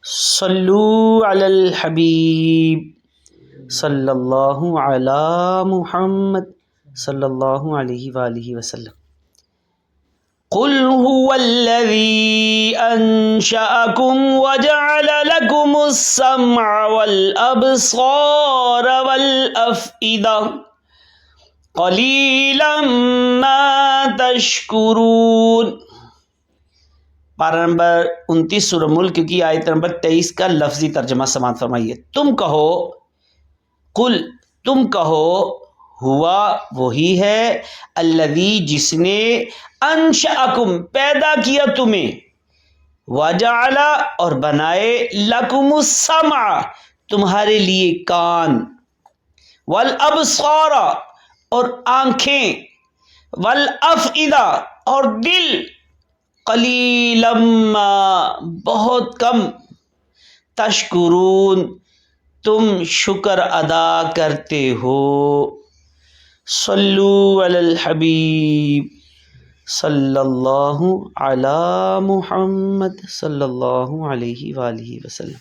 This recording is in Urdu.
صلو علی الحبیب صلی اللہ علی محمد صلی اللہ علیہ وآلہ وسلم۔ قل هو الذی انشأکم وجعل لکم السمع والابصار والافئدہ قلیلا ما تشکرون۔ پارہ نمبر 29 سورہ ملک کی آیت نمبر 23 کا لفظی ترجمہ سماعت فرمائیے۔ تم کہو، قل تم کہو، ہوا وہی ہے، الذی جس نے، انشأکم پیدا کیا تمہیں، وجعل اور بنائے، لکم السمع تمہارے لیے کان، والابصار اور آنکھیں، والافئدہ اور دل، قلیلا ما بہت کم، تشکرون تم شکر ادا کرتے ہو۔ صلو علی الحبیب صلی اللہ علی محمد صلی اللہ علیہ وآلہ وسلم۔